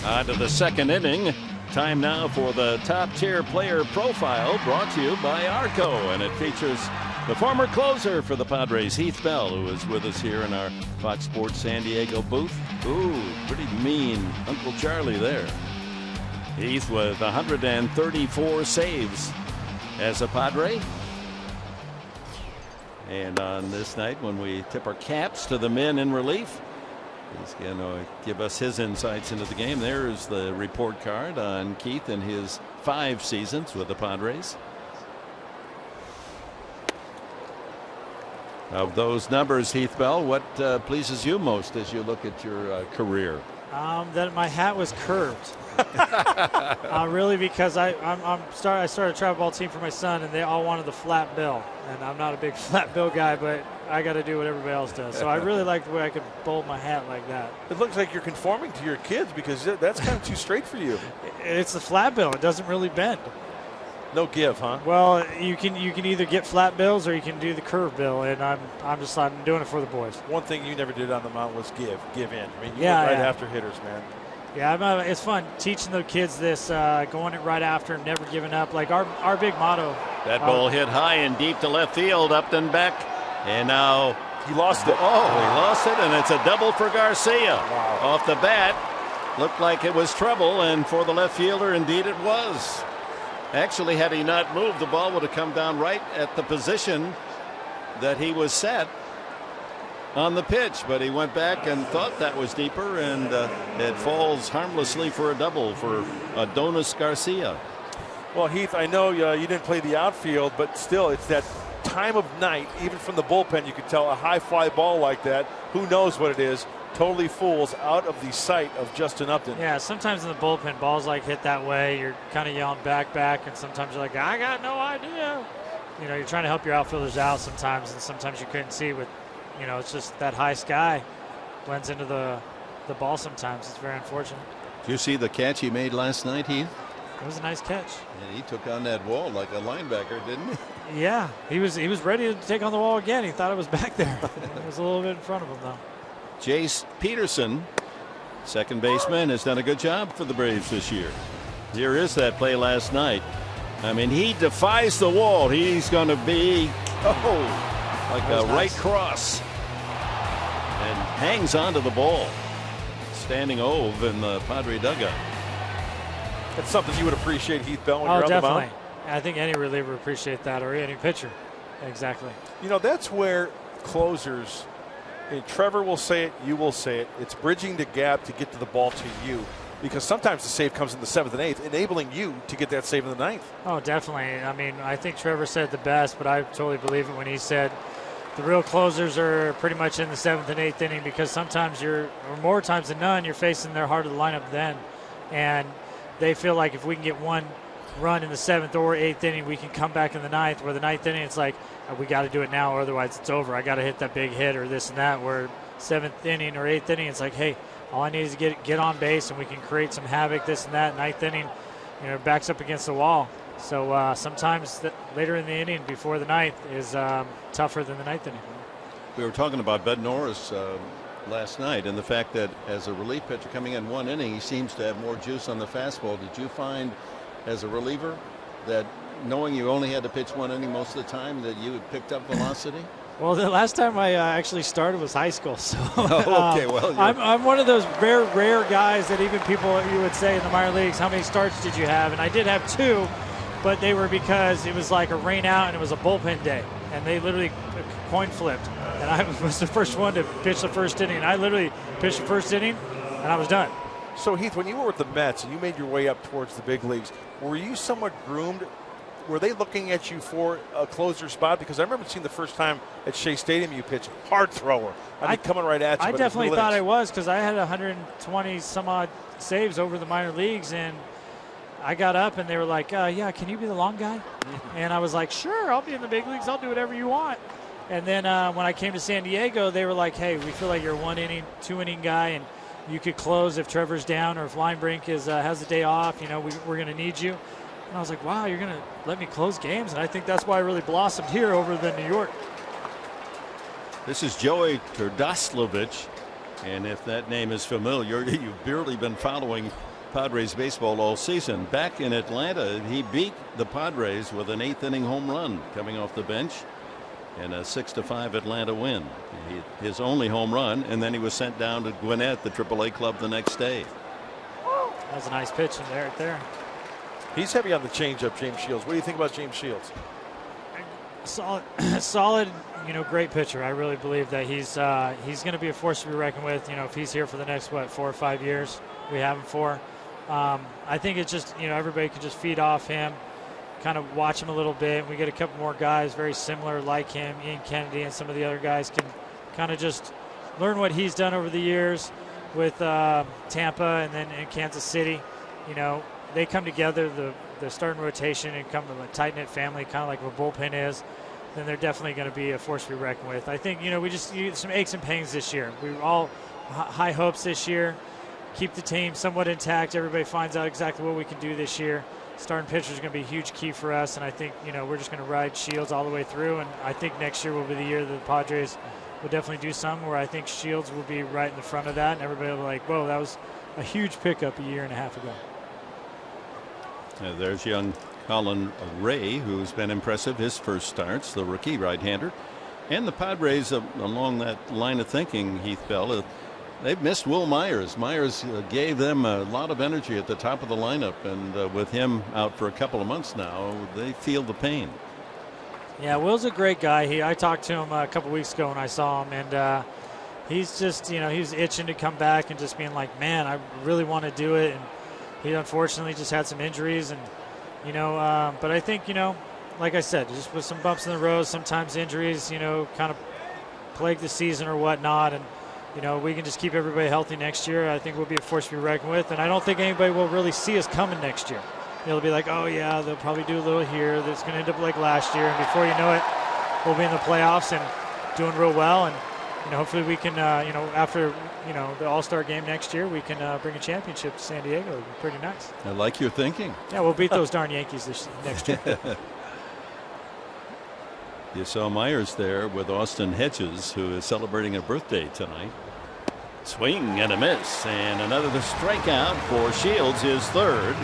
On to the second inning. Time now for the top tier player profile, brought to you by Arco, and it features the former closer for the Padres, Heath Bell, who is with us here in our Fox Sports San Diego booth. Ooh, pretty mean Uncle Charlie there. Heath with 134 saves as a Padre. And on this night, when we tip our caps to the men in relief, he's going to give us his insights into the game. There's the report card on Keith and his 5 seasons with the Padres. Of those numbers, Heath Bell, what pleases you most as you look at your career? That my hat was curved. Really, because I started a travel ball team for my son, and they all wanted the flat bill, and I'm not a big flat bill guy, but I got to do what everybody else does. So I really like the way I could bowl my hat like that. It looks like you're conforming to your kids, because that's kind of too straight for you. It's the flat bill. It doesn't really bend. No give, huh? Well, you can either get flat bills or you can do the curve bill, and I'm doing it for the boys. One thing you never did on the mound was give in. I mean, you went right after hitters, man. Yeah, it's fun teaching the kids this, going it right after, never giving up. Like our big motto. That ball hit high and deep to left field, Upton back, and now he lost it. Oh, he lost it, and it's a double for Garcia. Wow. Off the bat. Looked like it was trouble, and for the left fielder, indeed it was. Actually, had he not moved, the ball would have come down right at the position that he was set on the pitch, but he went back and thought that was deeper, and it falls harmlessly for a double for Adonis Garcia. Well, Heath, I know you didn't play the outfield, but still, it's that time of night. Even from the bullpen, you could tell a high fly ball like that, who knows what it is, totally fools out of the sight of Justin Upton. Yeah, sometimes in the bullpen, balls like hit that way, you're kind of yelling back, and sometimes you're like, I got no idea. You know, you're trying to help your outfielders out sometimes, and sometimes you couldn't see with, you know, it's just that high sky blends into the ball sometimes. It's very unfortunate. Did you see the catch he made last night, Heath? It was a nice catch. And he took on that wall like a linebacker, didn't he? Yeah, he was ready to take on the wall again. He thought it was back there. It was a little bit in front of him, though. Jace Peterson, second baseman, has done a good job for the Braves this year. Here is that play last night. I mean, he defies the wall. He's going to be, like a right cross, and hangs onto the ball. Standing ove in the Padre dugout. That's something you would appreciate, Heath Bell, when you're on definitely. the mound. I think any reliever would appreciate that, or any pitcher. Exactly. You know, that's where closers, and Trevor will say it, you will say it, it's bridging the gap to get to the ball to you. Because sometimes the save comes in the 7th and 8th, enabling you to get that save in the 9th. Oh, definitely. I mean, I think Trevor said it the best, but I totally believe it when he said the real closers are pretty much in the 7th and 8th inning, because sometimes or more times than none, you're facing their heart of the lineup then. And they feel like if we can get one run in the 7th or 8th inning, we can come back in the 9th, where the 9th inning, it's like, we got to do it now, or otherwise it's over. I got to hit that big hit or this and that, where 7th inning or 8th inning, it's like, hey, all I need is to get on base, and we can create some havoc, this and that. 9th inning, you know, backs up against the wall. So sometimes later in the inning before the 9th is tougher than the 9th inning. We were talking about Bud Norris last night, and the fact that as a relief pitcher coming in one inning, he seems to have more juice on the fastball. Did you find as a reliever that knowing you only had to pitch one inning most of the time that you had picked up velocity? Well, the last time I actually started was high school, so okay. Well, I'm one of those very rare guys that even people, you would say in the minor leagues, how many starts did you have? And I did have 2, but they were because it was like a rain out and it was a bullpen day, and they literally coin flipped, and I was the first one to pitch the first inning, and I literally pitched the first inning and I was done. So, Heath, when you were with the Mets and you made your way up towards the big leagues, were you somewhat groomed? Were they looking at you for a closer spot? Because I remember seeing the first time at Shea Stadium you pitched, hard thrower. I mean, coming right at you. I definitely thought I was, because I had 120 some odd saves over the minor leagues, and I got up and they were like, yeah, can you be the long guy? And I was like, sure, I'll be in the big leagues. I'll do whatever you want. And then when I came to San Diego, they were like, hey, we feel like you're a 1 inning, 2 inning guy, and you could close if Trevor's down or if Linebrink has a day off. You know, we're going to need you. And I was like, wow, you're going to let me close games? And I think that's why I really blossomed here over than New York. This is Joey Turdoslavich, and if that name is familiar, you've barely been following Padres baseball all season. Back in Atlanta, he beat the Padres with an 8th inning home run coming off the bench in a 6-5 Atlanta win. His only home run, and then he was sent down to Gwinnett, the AAA club, the next day. That was a nice pitch in there, right there. He's heavy on the changeup, James Shields. What do you think about James Shields? Solid, great pitcher. I really believe that he's going to be a force to be reckoned with. If he's here for the next 4 or 5 years, we have him for. I think it's just everybody could just feed off him, kind of watch him a little bit. We get a couple more guys very similar like him, Ian Kennedy, and some of the other guys can kind of just learn what he's done over the years with Tampa and then in Kansas City. They come together, the starting rotation, and come to a tight-knit family, kind of like what bullpen is. Then they're definitely going to be a force to be reckoned with. I think we just need some aches and pains this year. We were all high hopes this year. Keep the team somewhat intact. Everybody finds out exactly what we can do this year. Starting pitcher is going to be a huge key for us, and I think we're just going to ride Shields all the way through. And I think next year will be the year that the Padres will definitely do something where I think Shields will be right in the front of that, and everybody will be like, "Whoa, that was a huge pickup a year and a half ago." There's young Colin Ray, who's been impressive his first starts, the rookie right-hander. And the Padres, along that line of thinking, Heath Bell, they've missed Will Myers. Myers gave them a lot of energy at the top of the lineup, and with him out for a couple of months now, they feel the pain. Yeah, Will's a great guy. I talked to him a couple weeks ago when I saw him, and he's just, he was itching to come back and just being like, man, I really want to do it. And he unfortunately just had some injuries, and but I think like I said, just with some bumps in the road, sometimes injuries kind of plague the season or whatnot, and we can just keep everybody healthy next year. I think we'll be a force to be reckoned with, and I don't think anybody will really see us coming next year. They'll be like, oh yeah, they'll probably do a little here. That's going to end up like last year, and before you know it, we'll be in the playoffs and doing real well, and hopefully we can after the All-Star game next year, we can bring a championship to San Diego. It'd be pretty nice. I like your thinking. Yeah, we'll beat those darn Yankees next year. You saw Myers there with Austin Hedges, who is celebrating a birthday tonight. Swing and a miss, and another strikeout for Shields, his third.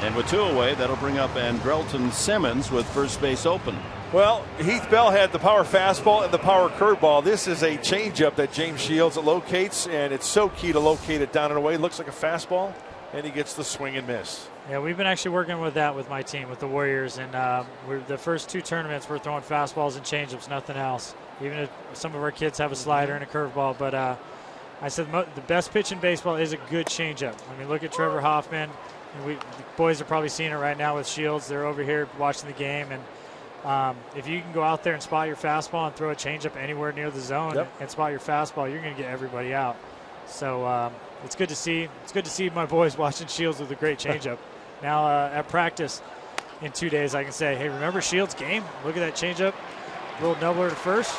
And with 2 away, that'll bring up Andrelton Simmons with first base open. Well, Heath Bell had the power fastball and the power curveball. This is a changeup that James Shields locates, and it's so key to locate it down and away. It looks like a fastball, and he gets the swing and miss. Yeah, we've been actually working with that with my team, with the Warriors, and the first 2 tournaments we're throwing fastballs and changeups, nothing else. Even if some of our kids have a slider and a curveball, but I said the best pitch in baseball is a good changeup. I mean, look at Trevor Hoffman. The boys are probably seeing it right now with Shields. They're over here watching the game, and if you can go out there and spot your fastball and throw a changeup anywhere near the zone and spot your fastball, you're going to get everybody out. So it's good to see. It's good to see my boys watching Shields with a great changeup. Now at practice in 2 days, I can say, hey, remember Shields' game? Look at that changeup, little doubler to first.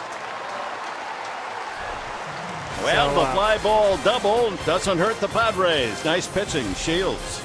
Well, the fly ball double doesn't hurt the Padres. Nice pitching, Shields.